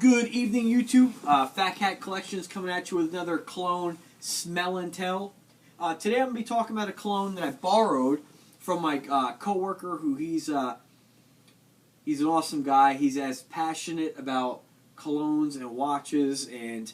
Good evening, YouTube. Fat Cat Collection is coming at you with another cologne smell and tell. Today I'm going to be talking about a cologne that I borrowed from my co-worker, who he's an awesome guy. He's as passionate about colognes and watches, and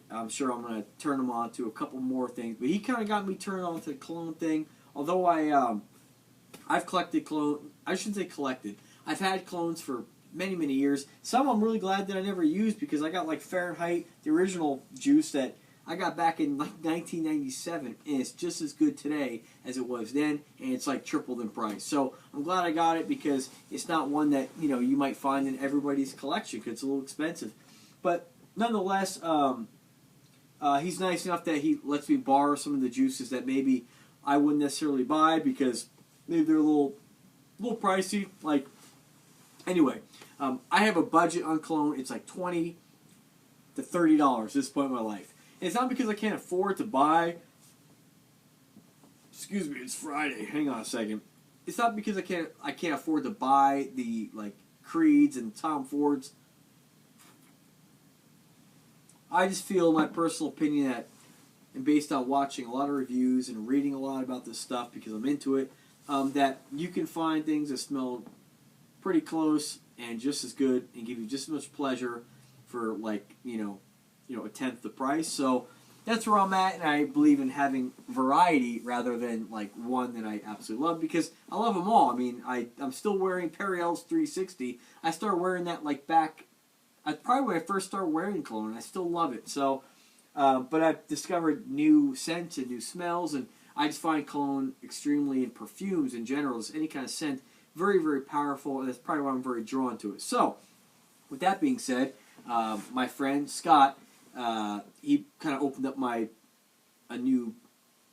I'm sure I'm going to turn him on to a couple more things. But he kind of got me turned on to the cologne thing. Although I've collected cologne, I shouldn't say collected. I've had colognes for many years. Some I'm really glad that I never used, because I got like Fahrenheit, the original juice that I got back in like 1997, and it's just as good today as it was then, and it's like tripled in price. So I'm glad I got it, because it's not one that you might find in everybody's collection, because it's a little expensive. But nonetheless, he's nice enough that he lets me borrow some of the juices that maybe I wouldn't necessarily buy, because maybe they're a little pricey. Like, anyway, I have a budget on cologne. It's like $20 to $30 at this point in my life. And it's not because I can't afford to buy. Excuse me, it's Friday. Hang on a second. It's not because I can't afford to buy the Creeds and Tom Fords. I just feel, my personal opinion, that, and based on watching a lot of reviews and reading a lot about this stuff because I'm into it, that you can find things that smell pretty close and just as good and give you just as much pleasure for a tenth the price. So that's where I'm at, and I believe in having variety rather than like one that I absolutely love, because I love them all. I mean, I'm still wearing Perriel's 360. I started wearing that back, probably when I first started wearing cologne. I still love it. So, but I've discovered new scents and new smells, and I just find cologne extremely, and perfumes in general, as any kind of scent, very powerful, and that's probably why I'm very drawn to it. So, with that being said, my friend Scott, he kind of opened up a new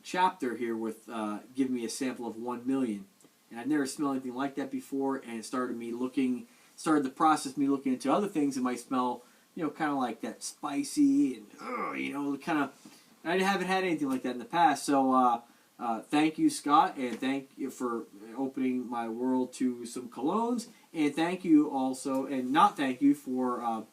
chapter here with giving me a sample of 1 million, and I've never smelled anything like that before, and it started the process of me looking into other things that might smell, kind of like that spicy and kind of. I haven't had anything like that in the past, so thank you, Scott, and thank you for opening my world to some colognes, and thank you also, and not thank you for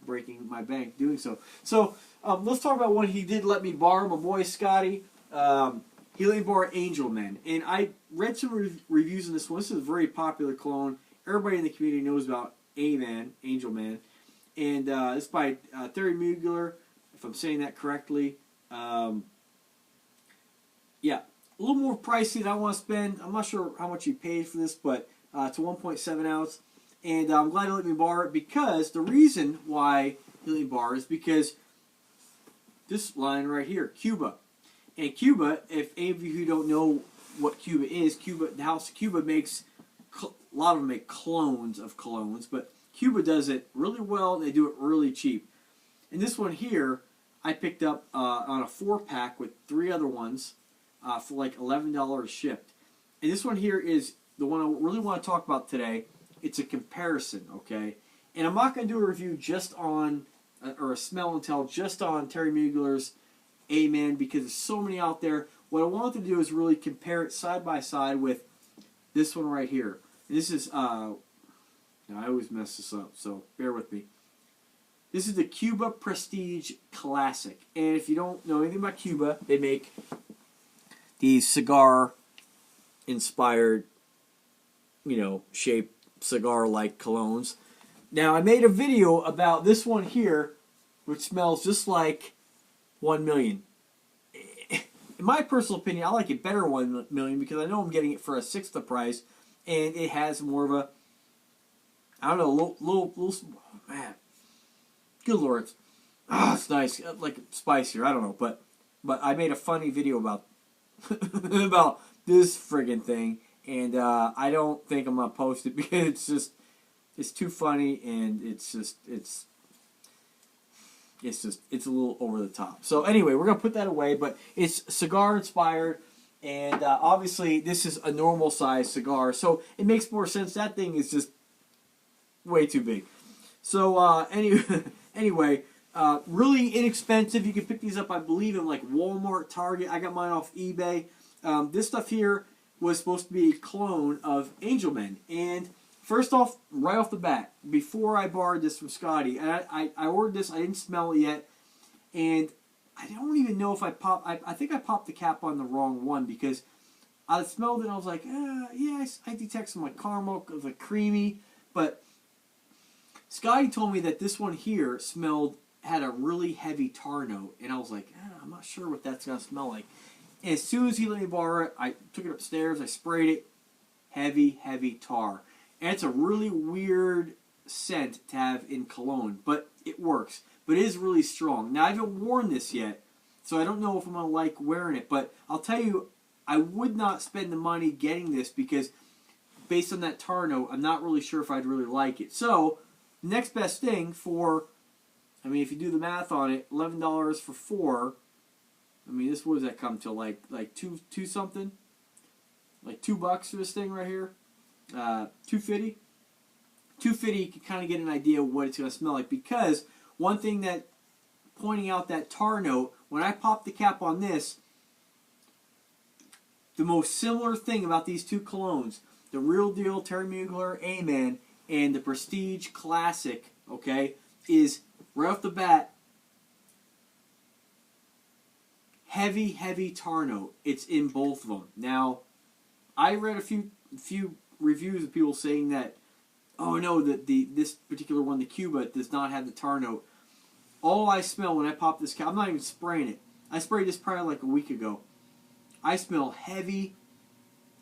breaking my bank doing so. So let's talk about one he did let me borrow. My boy Scotty, he let me borrow Angel Man, and I read some reviews on this one. This is a very popular cologne. Everybody in the community knows about Angel Man, and it's by Thierry Mugler, if I'm saying that correctly. Yeah, a little more pricey than I want to spend. I'm not sure how much he paid for this, but it's a 1.7 ounce. And I'm glad he let me borrow it, because the reason why he let me borrow is because this line right here, Cuba. And Cuba, if any of you who don't know what Cuba is, the House of Cuba makes, a lot of them make clones of colognes, but Cuba does it really well, and they do it really cheap. And this one here, I picked up on a 4-pack with 3 other ones for like $11 shipped. And this one here is the one I really want to talk about today. It's a comparison, okay? And I'm not going to do a review just on, or a smell and tell just on Thierry Mugler's Amen, because there's so many out there. What I wanted to do is really compare it side by side with this one right here. And this is, I always mess this up, so bear with me. This is the Cuba Prestige Classic. And if you don't know anything about Cuba, they make these cigar-inspired, shaped cigar-like colognes. Now, I made a video about this one here, which smells just like 1 million. In my personal opinion, I like it better 1 million, because I know I'm getting it for a sixth the price, and it has more of a, I don't know, little man. Good Lord, it's nice, like spicier. I don't know, but I made a funny video about about this friggin' thing, and I don't think I'm gonna post it, because it's too funny, and it's a little over the top. So anyway, we're gonna put that away. But it's cigar inspired, and obviously this is a normal size cigar, so it makes more sense. That thing is just way too big. So anyway, really inexpensive. You can pick these up, I believe, in like Walmart, Target. I got mine off eBay. This stuff here was supposed to be a clone of Angel Man, and first off, right off the bat, before I borrowed this from Scotty, and I ordered this, I didn't smell it yet, and I don't even know if I popped, I think I popped the cap on the wrong one, because I smelled it and I was like, yeah, I detect some like caramel, it was like creamy, but Scotty told me that this one here had a really heavy tar note, and I was like, I'm not sure what that's going to smell like. And as soon as he let me borrow it, I took it upstairs, I sprayed it, heavy, heavy tar. And it's a really weird scent to have in cologne, but it works. But it is really strong. Now, I haven't worn this yet, so I don't know if I'm going to like wearing it, but I'll tell you, I would not spend the money getting this because based on that tar note, I'm not really sure if I'd really like it. So, next best thing for, I mean, if you do the math on it, $11 for 4. I mean, what does that come to? Like two something? Like $2 for this thing right here? $2.50? $2.50, you can kind of get an idea of what it's going to smell like. Because one thing that, pointing out that tar note, when I pop the cap on this, the most similar thing about these two colognes, the Real Deal Thierry Mugler Amen and the Prestige Classic, okay, is right off the bat, heavy, heavy tar note. It's in both of them. Now, I read a few reviews of people saying that, oh no, that this particular one, the Cuba, does not have the tar note. All I smell when I pop this cap, I'm not even spraying it. I sprayed this probably like a week ago. I smell heavy,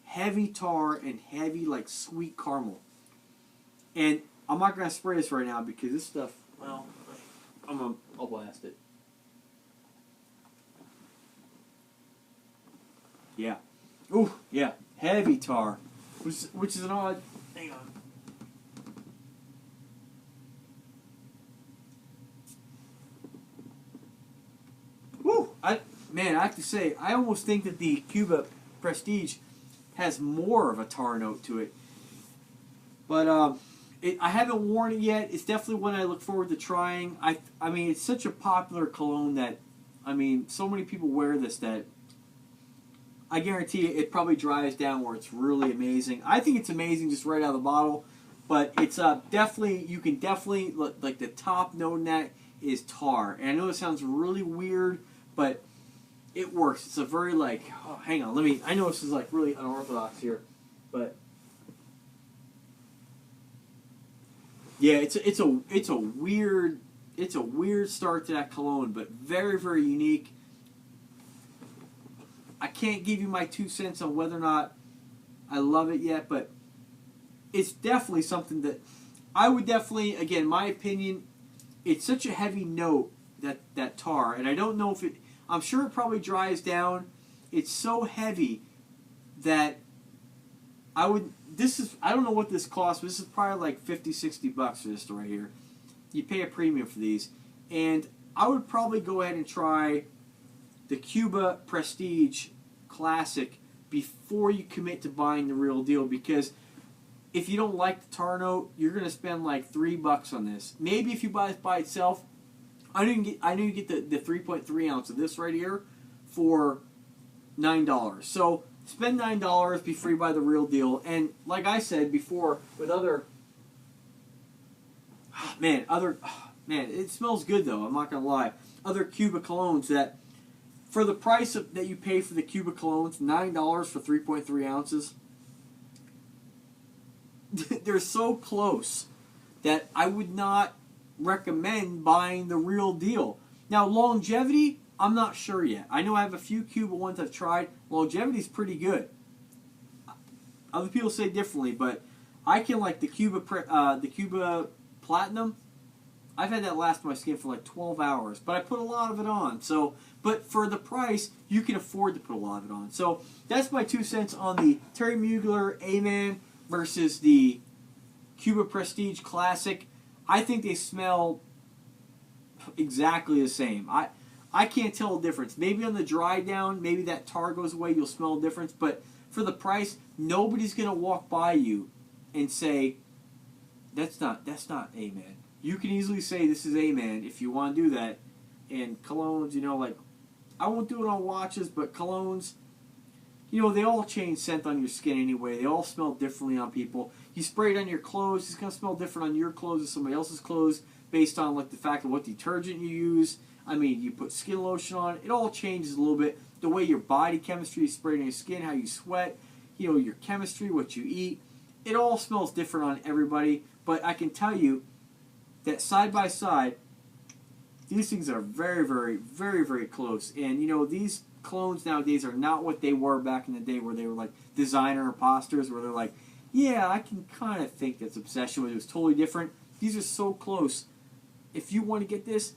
heavy tar and heavy like sweet caramel. And I'm not going to spray this right now because this stuff, well, I'll blast it. Yeah. Ooh, yeah. Heavy tar. Which is an odd... Hang on. Woo! Man, I have to say, I almost think that the Cuba Prestige has more of a tar note to it. But I haven't worn it yet. It's definitely one I look forward to trying. I mean, it's such a popular cologne that, I mean, so many people wear this that I guarantee you it probably dries down where it's really amazing. I think it's amazing just right out of the bottle. But it's definitely, you can definitely, like the top note in that is tar. And I know it sounds really weird, but it works. It's a very like, oh, hang on, I know this is like really unorthodox here, but yeah, it's a weird start to that cologne, but very, very unique. I can't give you my 2 cents on whether or not I love it yet, but it's definitely something that I would definitely, again, my opinion, it's such a heavy note, that tar, and I don't know if I'm sure it probably dries down. It's so heavy that I don't know what this costs, but this is probably like $50-$60 for this right here. You pay a premium for these. And I would probably go ahead and try the Cuba Prestige Classic before you commit to buying the Real Deal, because if you don't like the tar note, you're going to spend like $3 on this. Maybe if you buy it by itself, I know you get the 3.3 ounce of this right here for $9. So spend $9, be free by the Real Deal. And like I said before, with man, it smells good though, I'm not going to lie. Other Cuba colognes that, for the price that you pay for the Cuba colognes, $9 for 3.3 ounces, they're so close that I would not recommend buying the Real Deal. Now, longevity, I'm not sure yet. I know I have a few Cuba ones I've tried. Longevity's pretty good. Other people say differently, but I can like the Cuba Platinum. I've had that last my skin for like 12 hours, but I put a lot of it on. So, but for the price, you can afford to put a lot of it on. So that's my 2 cents on the Thierry Mugler Amen versus the Cuba Prestige Classic. I think they smell exactly the same. I can't tell a difference. Maybe on the dry down, maybe that tar goes away, you'll smell a difference. But for the price, nobody's going to walk by you and say, that's not Amen. You can easily say this is Amen if you want to do that. And colognes, like, I won't do it on watches, but colognes, you know, they all change scent on your skin anyway. They all smell differently on people. You spray it on your clothes, it's going to smell different on your clothes than somebody else's clothes based on like the fact of what detergent you use. I mean, you put skin lotion on, it all changes a little bit. The way your body chemistry is sprayed on your skin, how you sweat, you know, your chemistry, what you eat. It all smells different on everybody, but I can tell you that side by side, these things are very, very, very, very close. And, you know, these clones nowadays are not what they were back in the day where they were like designer imposters, where they're like, yeah, I can kind of think that's obsession, but it was totally different. These are so close. If you want to get this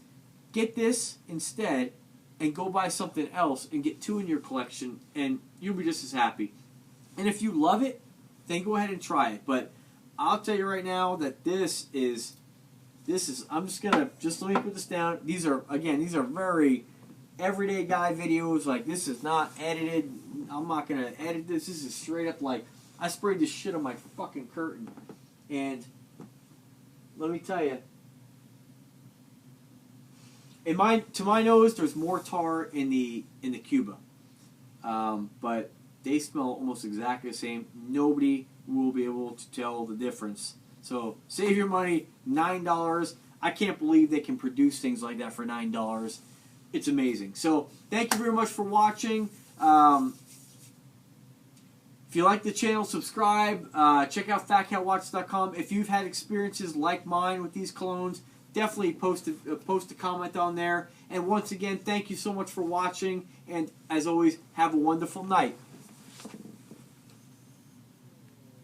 instead and go buy something else and get 2 in your collection and you'll be just as happy. And if you love it, then go ahead and try it. But I'll tell you right now that this is, I'm just going to, let me put this down. These are very everyday guy videos. Like, this is not edited. I'm not going to edit this. This is straight up like, I sprayed this shit on my fucking curtain. And let me tell you, to my nose, there's more tar in the Cuba. But they smell almost exactly the same. Nobody will be able to tell the difference. So save your money, $9. I can't believe they can produce things like that for $9. It's amazing. So thank you very much for watching. If you like the channel, subscribe. Check out FatCatWatch.com. If you've had experiences like mine with these colognes, definitely post a comment on there. And once again, thank you so much for watching. And as always, have a wonderful night.